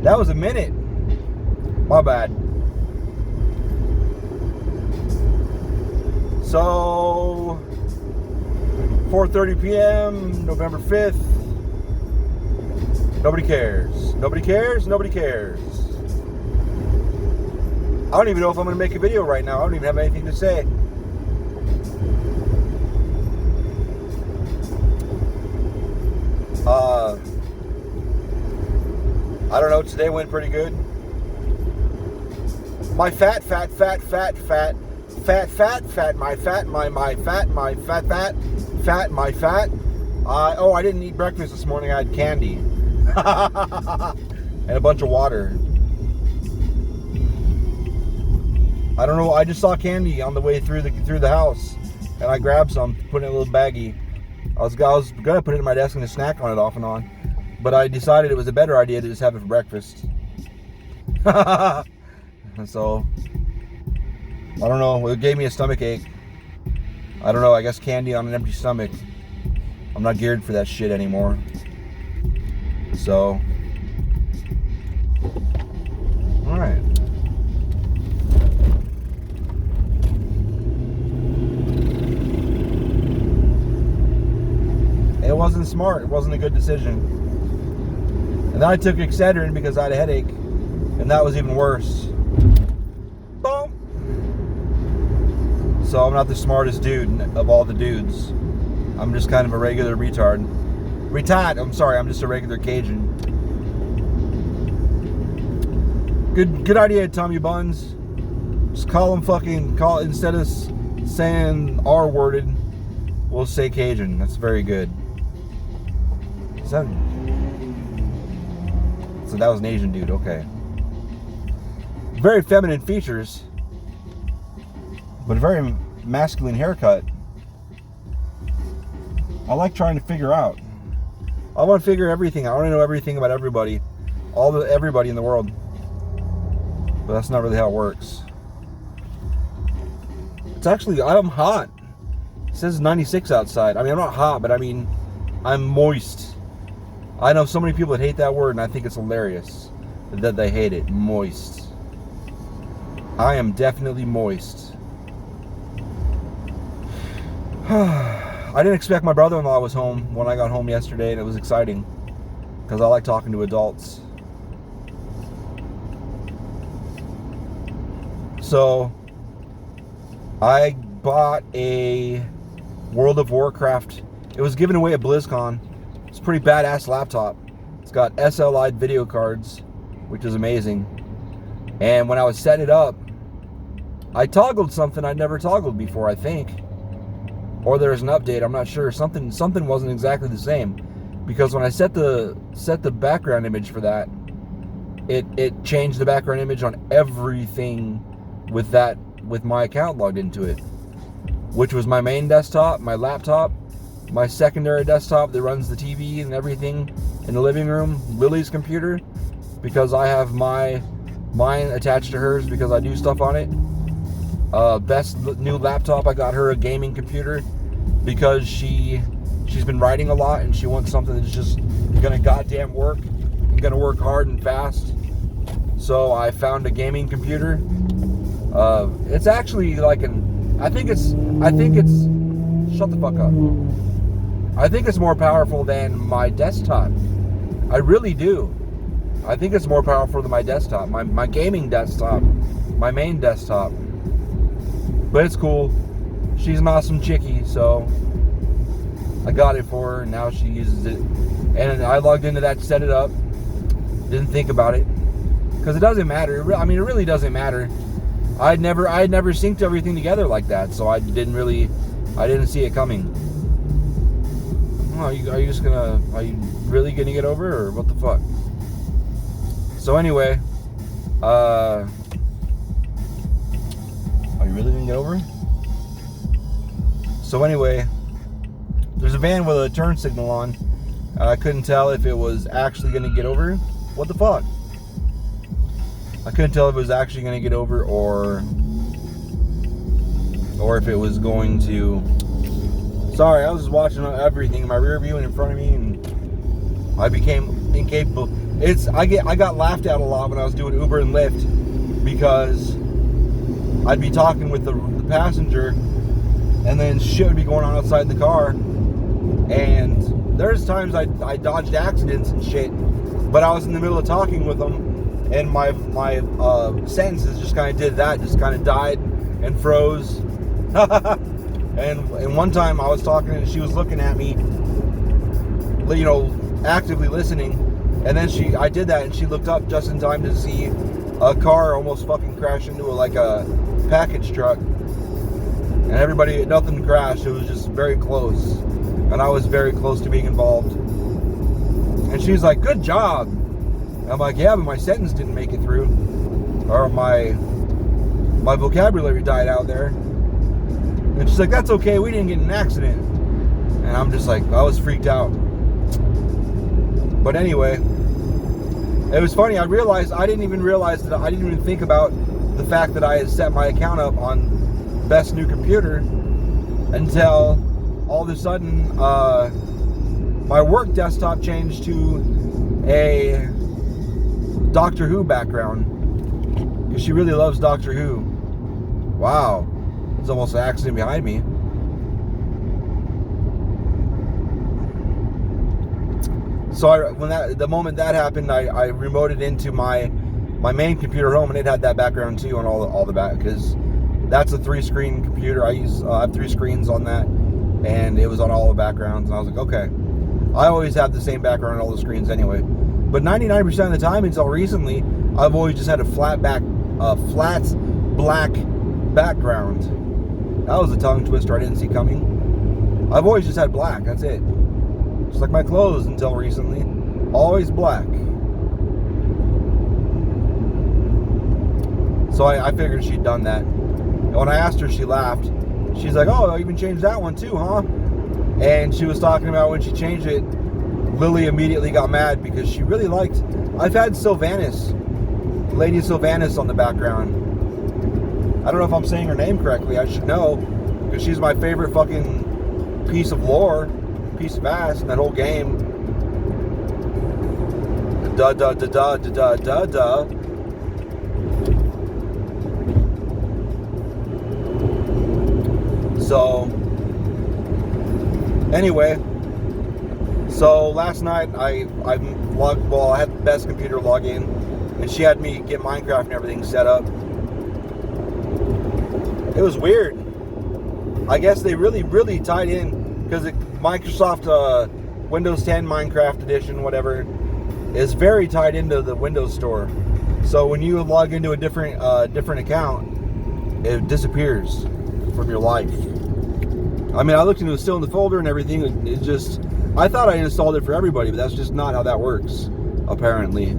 That was a minute. My bad. So, 4:30 p.m., November 5th. Nobody cares. Nobody cares. Nobody cares. I don't even know if I'm going to make a video right now. I don't even have anything to say. I don't know. Today went pretty good. My fat. Oh, I didn't eat breakfast this morning. I had candy and a bunch of water. I don't know. I just saw candy on the way through the house, and I grabbed some, put it in a little baggie. I was gonna put it in my desk and just snack on it off and on, but I decided it was a better idea to just have it for breakfast. So I don't know. It gave me a stomach ache. I don't know. I guess candy on an empty stomach. I'm not geared for that shit anymore. So, all right. It wasn't smart. It wasn't a good decision. And then I took Excedrin because I had a headache, and that was even worse. Boom. So I'm not the smartest dude of all the dudes. I'm just kind of a regular retard. I'm sorry, I'm just a regular Cajun. Good idea, Tommy Buns. Just call instead of saying R-worded, we'll say Cajun. That's very good. So that was an Asian dude, okay. Very feminine features, but a very masculine haircut. I like trying to figure out. I want to figure everything out. I want to know everything about everybody. Everybody in the world. But that's not really how it works. It's actually, I'm hot. It says 96 outside. I mean, I'm not hot, but I mean, I'm moist. I know so many people that hate that word, and I think it's hilarious that they hate it. Moist. I am definitely moist. I didn't expect my brother-in-law was home when I got home yesterday, and it was exciting because I like talking to adults. So I bought a World of Warcraft. It was given away at BlizzCon. It's a pretty badass laptop. It's got SLI video cards, which is amazing. And when I was setting it up, I toggled something I'd never toggled before, I think. Or there's an update, I'm not sure. Something wasn't exactly the same. Because when I set the background image for that, it changed the background image on everything with my account logged into it. Which was my main desktop, my laptop, my secondary desktop that runs the TV and everything in the living room, Lily's computer, because I have mine attached to hers because I do stuff on it. Best new laptop, I got her a gaming computer because she's been writing a lot and she wants something that's just gonna goddamn work and gonna work hard and fast. So I found a gaming computer. It's actually like I think it's shut the fuck up. I think it's more powerful than my desktop. I really do. I think it's more powerful than my desktop, my gaming desktop, my main desktop. But it's cool. She's an awesome chickie, so I got it for her, and now she uses it. And I logged into that, set it up. Didn't think about it, because it doesn't matter. I mean, it really doesn't matter. I had never synced everything together like that, so I didn't see it coming. Oh, are you really gonna get over, or what the fuck? So anyway, are you really gonna get over? So anyway, there's a van with a turn signal on. I couldn't tell if it was actually gonna get over. What the fuck? I couldn't tell if it was actually gonna get over or if it was going to. Sorry, I was just watching everything in my rear view and in front of me, and I became incapable. I got laughed at a lot when I was doing Uber and Lyft, because I'd be talking with the passenger, and then shit would be going on outside the car, and there's times I dodged accidents and shit, but I was in the middle of talking with them, and my sentences just kind of did that, just kind of died and froze. And one time I was talking and she was looking at me, you know, actively listening, and then I did that and she looked up just in time to see a car almost fucking crash into a package truck, and nothing crashed. It was just very close, and I was very close to being involved. And she's like, "Good job." I'm like, "Yeah, but my sentence didn't make it through, or my vocabulary died out there." And she's like, "That's okay, we didn't get in an accident." And I'm just like, I was freaked out. But anyway, it was funny. I didn't even think about the fact that I had set my account up on Best New Computer until all of a sudden my work desktop changed to a Doctor Who background, because she really loves Doctor Who. Wow, there's almost an accident behind me. So the moment that happened, I remoted into my main computer home, and it had that background too on all the back, because that's a 3-screen computer. I have 3 screens on that, and it was on all the backgrounds, and I was like, okay. I always have the same background on all the screens anyway. But 99% of the time, until recently, I've always just had a flat black background. That was a tongue twister I didn't see coming. I've always just had black, that's it. Just like my clothes until recently. Always black. So I figured she'd done that. And when I asked her, she laughed. She's like, "Oh, I even changed that one too, huh?" And she was talking about when she changed it, Lily immediately got mad because she really liked... I've had Sylvanas, Lady Sylvanas, on the background. I don't know if I'm saying her name correctly. I should know, because she's my favorite fucking piece of lore, piece of ass in that whole game. Da da da da da da da. So anyway, so last night I had the Best Computer log in, and she had me get Minecraft and everything set up. It was weird. I guess they really tied in, because Microsoft Windows 10 Minecraft Edition, whatever, is very tied into the Windows Store. So when you log into a different account, it disappears from your life. I mean, I looked into it, still in the folder and everything. It just, I thought I installed it for everybody, but that's just not how that works, apparently.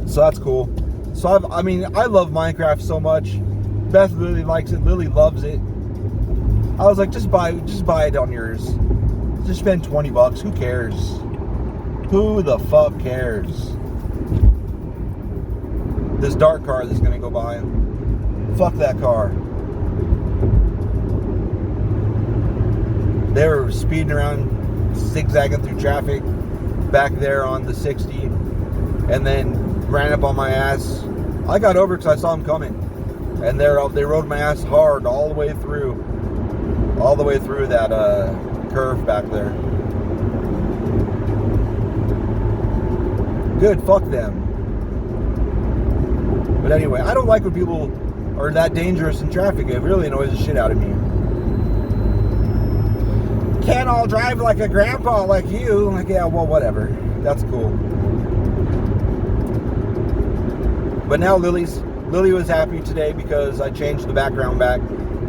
So that's cool. So I love Minecraft so much. Beth really likes it. Lily loves it. I was like, just buy it on yours. Just spend $20. Who cares? Who the fuck cares? This dark car that's gonna go by. Fuck that car. They were speeding around, zigzagging through traffic back there on the 60, and then ran up on my ass. I got over because I saw them coming, and they rode my ass hard all the way through that curve back there. Good, fuck them. But anyway, I don't like when people are that dangerous in traffic. It really annoys the shit out of me. Can't all drive like a grandpa like you. Like, yeah, well, whatever. That's cool. But now Lily was happy today because I changed the background back,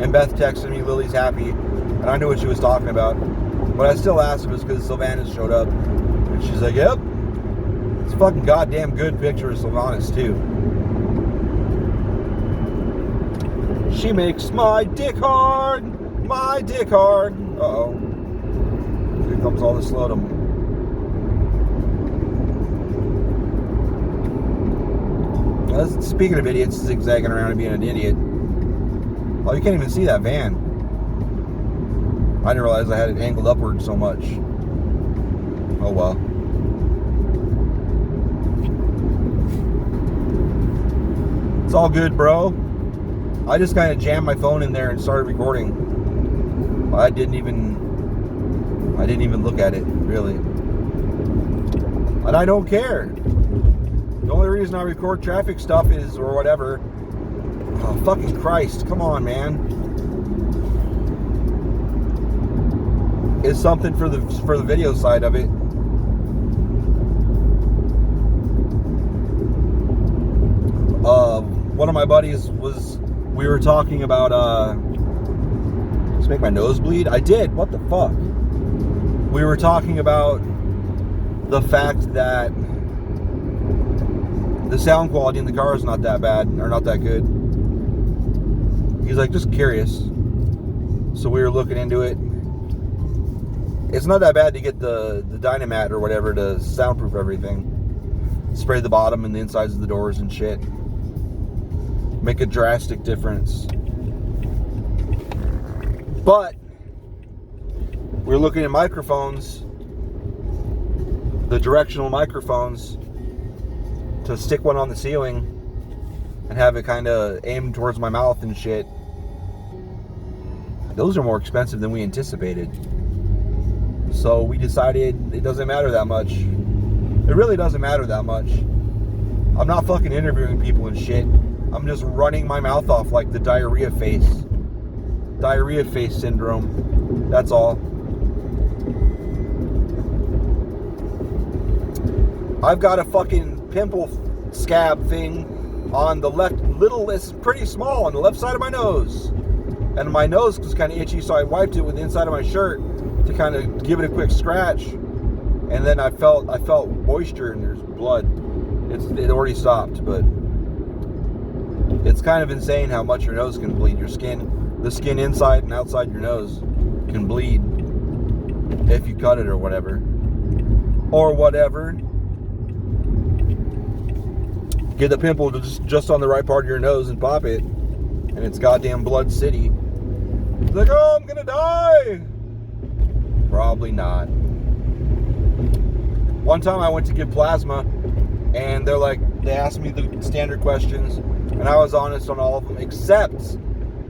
and Beth texted me, "Lily's happy," and I knew what she was talking about. But I still asked if it was because Sylvanas showed up, and she's like, "Yep, it's a fucking goddamn good picture of Sylvanas too. She makes my dick hard, my dick hard." Uh-oh. Here comes all the slowdom. Speaking of idiots zigzagging around and being an idiot. Oh, you can't even see that van. I didn't realize I had it angled upward so much. Oh well. all good, bro. I just kind of jammed my phone in there and started recording. I didn't even look at it, really. And I don't care. The only reason I record traffic stuff is, or whatever. Oh, fucking Christ. Come on, man. It's something for the video side of it. One of my buddies we were talking about, let's make my nose bleed. I did. What the fuck? We were talking about the fact that the sound quality in the car is not that bad, or not that good. He's like, just curious. So we were looking into it. It's not that bad to get the Dynamat or whatever to soundproof everything. Spray the bottom and the insides of the doors and shit. Make a drastic difference. But we're looking at microphones, the directional microphones, to stick one on the ceiling and have it kind of aimed towards my mouth and shit. Those are more expensive than we anticipated. So we decided it doesn't matter that much. It really doesn't matter that much. I'm not fucking interviewing people and shit. I'm just running my mouth off like the diarrhea face. Diarrhea face syndrome. That's all. I've got a fucking pimple scab thing on the left, it's pretty small on the left side of my nose. And my nose was kind of itchy, so I wiped it with the inside of my shirt to kind of give it a quick scratch. And then I felt moisture and there's blood. It already stopped, but it's kind of insane how much your nose can bleed. The skin inside and outside your nose can bleed if you cut it or whatever. Get the pimple just on the right part of your nose and pop it, and it's goddamn blood city. It's like, oh, I'm gonna die. Probably not. One time I went to give plasma, and they asked me the standard questions, and I was honest on all of them, except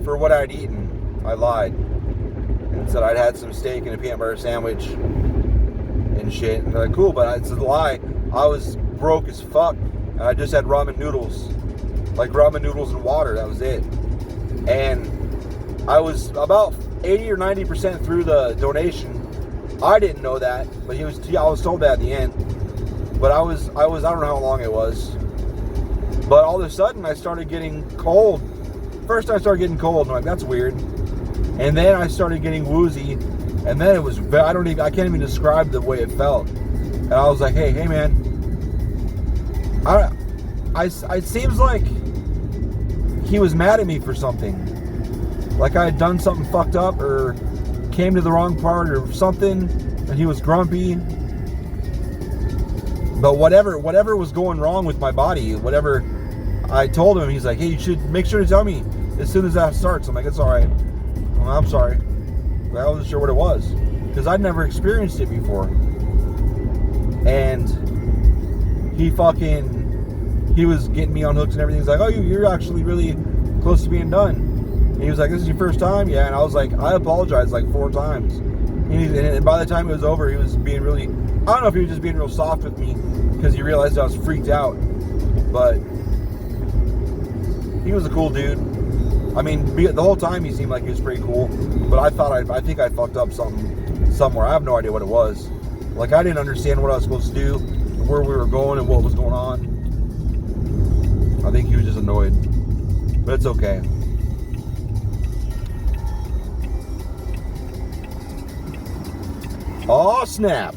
for what I'd eaten. I lied and said I'd had some steak and a peanut butter sandwich and shit. And they're like, cool, but it's a lie. I was broke as fuck, and I just had ramen noodles. Like ramen noodles and water, that was it. And I was about 80 or 90% through the donation. I didn't know that, but I was told that at the end. But I don't know how long it was. But all of a sudden I started getting cold. First I started getting cold, and I'm like, that's weird. And then I started getting woozy, and then it was, I can't even describe the way it felt. And I was like, hey man, it seems like he was mad at me for something. Like I had done something fucked up, or came to the wrong part or something, and he was grumpy. But whatever was going wrong with my body, whatever I told him, he's like, hey, you should make sure to tell me as soon as that starts. I'm like, it's all right. I'm sorry. But I wasn't sure what it was, because I'd never experienced it before. And he was getting me on hooks and everything. He's like, oh, you're actually really close to being done. And he was like, this is your first time? Yeah. And I was like, I apologized like 4 times. And by the time it was over, he was being really, I don't know if he was just being real soft with me because he realized I was freaked out. But he was a cool dude. I mean, the whole time he seemed like he was pretty cool. But I think I fucked up something somewhere. I have no idea what it was. Like, I didn't understand what I was supposed to do, where we were going, and what was going on. I think he was just annoyed. But it's okay. Oh, snap.